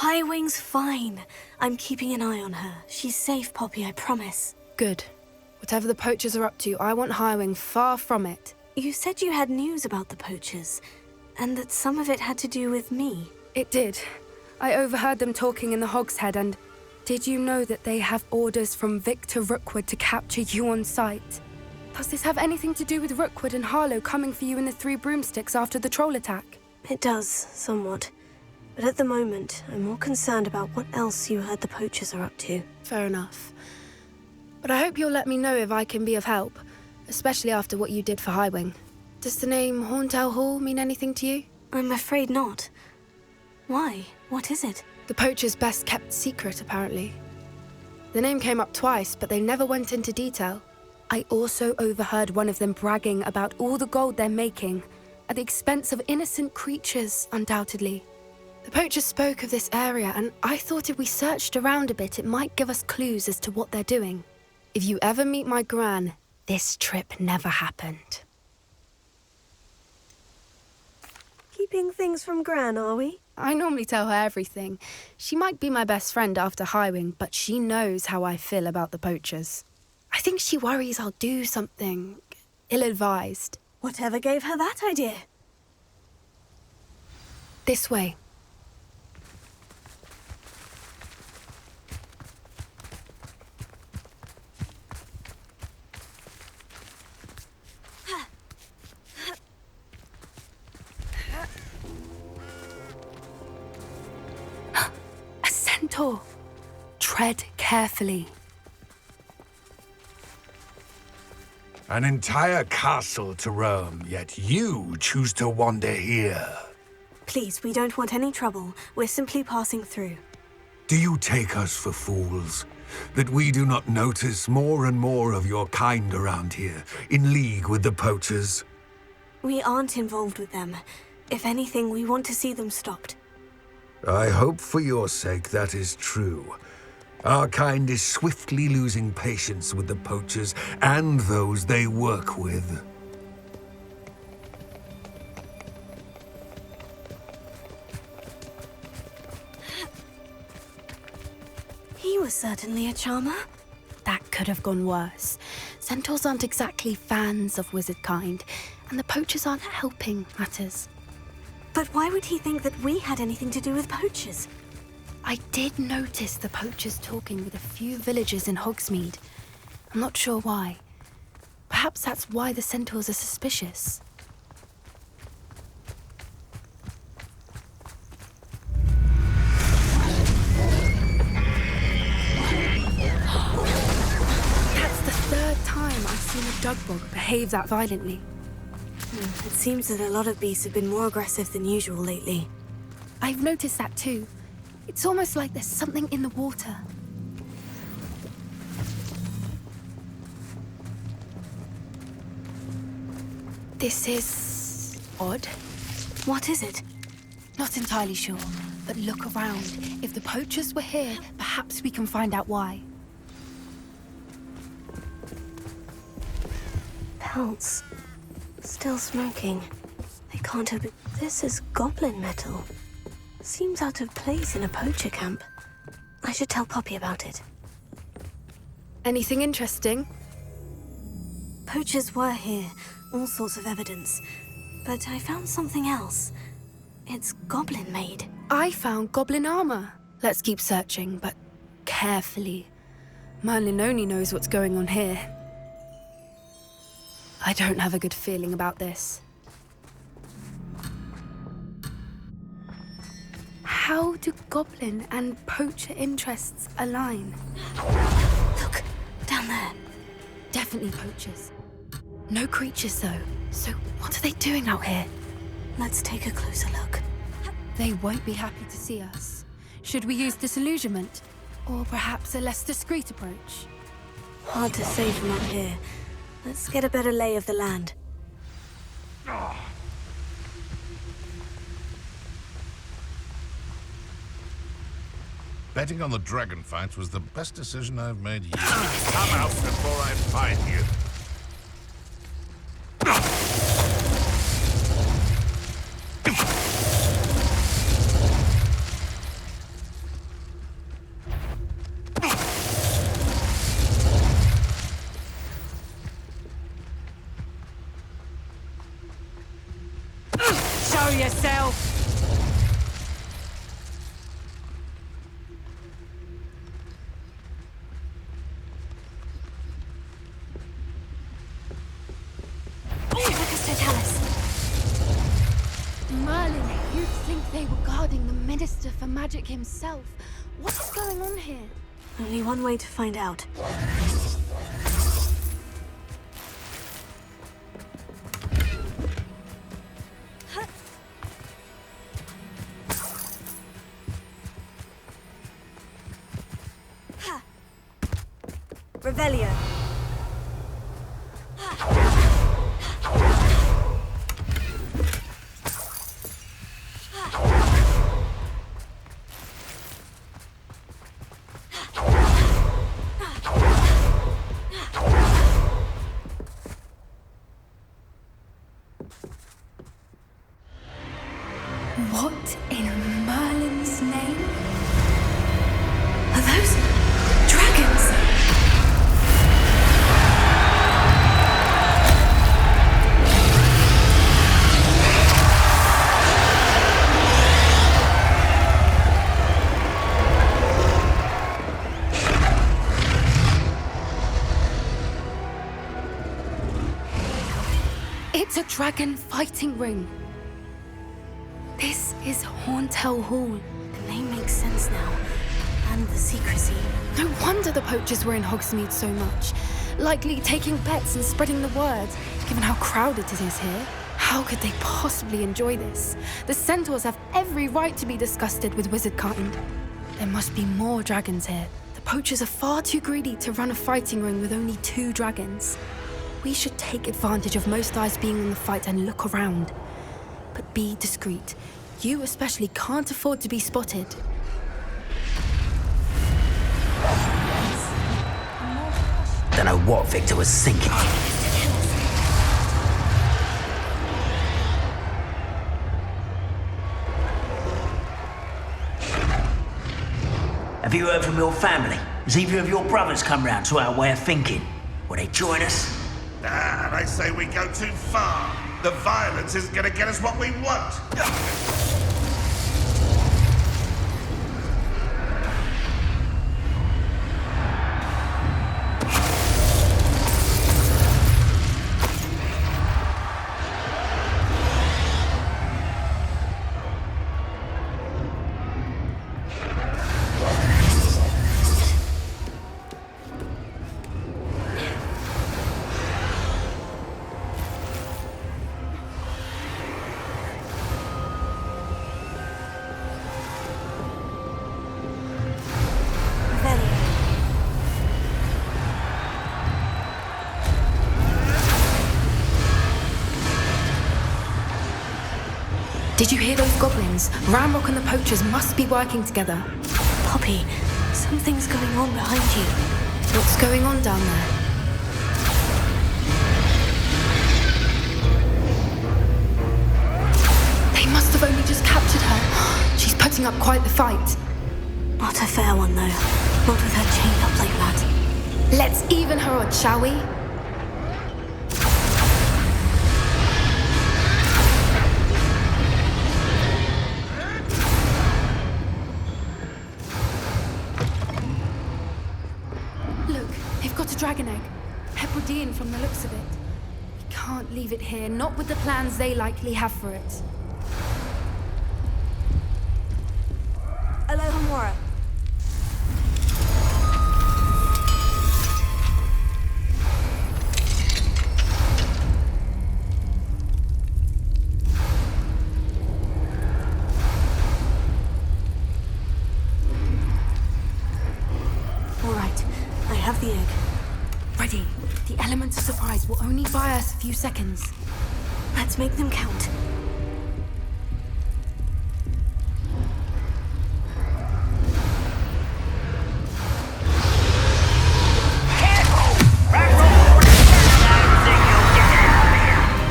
Highwing's fine. I'm keeping an eye on her. She's safe, Poppy, I promise. Good. Whatever the poachers are up to, I want Highwing far from it. You said you had news about the poachers, and that some of it had to do with me. It did. I overheard them talking in the Hogshead, and did you know that they have orders from Victor Rookwood to capture you on sight? Does this have anything to do with Rookwood and Harlow coming for you in the Three Broomsticks after the troll attack? It does, somewhat. But at the moment, I'm more concerned about what else you heard the poachers are up to. Fair enough. But I hope you'll let me know if I can be of help, especially after what you did for Highwing. Does the name Horndale Hall mean anything to you? I'm afraid not. Why? What is it? The poachers' best kept secret, apparently. The name came up twice, but they never went into detail. I also overheard one of them bragging about all the gold they're making, at the expense of innocent creatures, undoubtedly. The poachers spoke of this area, and I thought if we searched around a bit, it might give us clues as to what they're doing. If you ever meet my Gran, this trip never happened. Keeping things from Gran, are we? I normally tell her everything. She might be my best friend after Highwing, but she knows how I feel about the poachers. I think she worries I'll do something ill-advised. Whatever gave her that idea? This way. A centaur. Tread carefully. An entire castle to roam, yet you choose to wander here. Please, we don't want any trouble. We're simply passing through. Do you take us for fools? That we do not notice more and more of your kind around here, in league with the poachers? We aren't involved with them. If anything, we want to see them stopped. I hope for your sake that is true. Our kind is swiftly losing patience with the poachers and those they work with. He was certainly a charmer. That could have gone worse. Centaurs aren't exactly fans of wizard kind, and the poachers aren't helping matters. But why would he think that we had anything to do with poachers? I did notice the poachers talking with a few villagers in Hogsmeade. I'm not sure why. Perhaps that's why the centaurs are suspicious. That's the third time I've seen a dugbog behave that violently. It seems that a lot of beasts have been more aggressive than usual lately. I've noticed that too. It's almost like there's something in the water. This is odd. What is it? Not entirely sure, but look around. If the poachers were here, perhaps we can find out why. Pelts. Still smoking. They can't have been... This is goblin metal. Seems out of place in a poacher camp. I should tell Poppy about it. Anything interesting? Poachers were here. All sorts of evidence. But I found something else. It's goblin-made. I found goblin armor. Let's keep searching, but carefully. Merlin only knows what's going on here. I don't have a good feeling about this. How do goblin and poacher interests align? Look, down there. Definitely poachers. No creatures, though. So what are they doing out here? Let's take a closer look. They won't be happy to see us. Should we use disillusionment? Or perhaps a less discreet approach? Hard to say from up here. Let's get a better lay of the land. Betting on the dragon fight was the best decision I've made yet. Come out before I find you. Show yourself! Merlin, you'd think they were guarding the Minister for Magic himself. What is going on here? Only one way to find out. Revelio. What in Merlin's name? Are those dragons? It's a dragon fighting ring. This is Hauntel Hall. The name makes sense now. And the secrecy. No wonder the poachers were in Hogsmeade so much. Likely taking bets and spreading the word, given how crowded it is here. How could they possibly enjoy this? The centaurs have every right to be disgusted with wizardkind. There must be more dragons here. The poachers are far too greedy to run a fighting ring with only 2 dragons. We should take advantage of most eyes being on the fight and look around. But be discreet. You especially can't afford to be spotted. Don't know what Victor was thinking. Have you heard from your family? Has either of your brothers come round to our way of thinking? Will they join us? Ah, they say we go too far. The violence isn't going to get us what we want. Did you hear those goblins? Ramrock and the poachers must be working together. Poppy, something's going on behind you. What's going on down there? They must have only just captured her. She's putting up quite the fight. Not a fair one, though. Not with her chained up like that. Let's even her odds, shall we? Look, they've got a dragon egg. Hebridean from the looks of it. We can't leave it here, not with the plans they likely have for it. Alohomora. All right, I have the egg. Ready. The element of surprise will only buy us a few seconds. Let's make them count.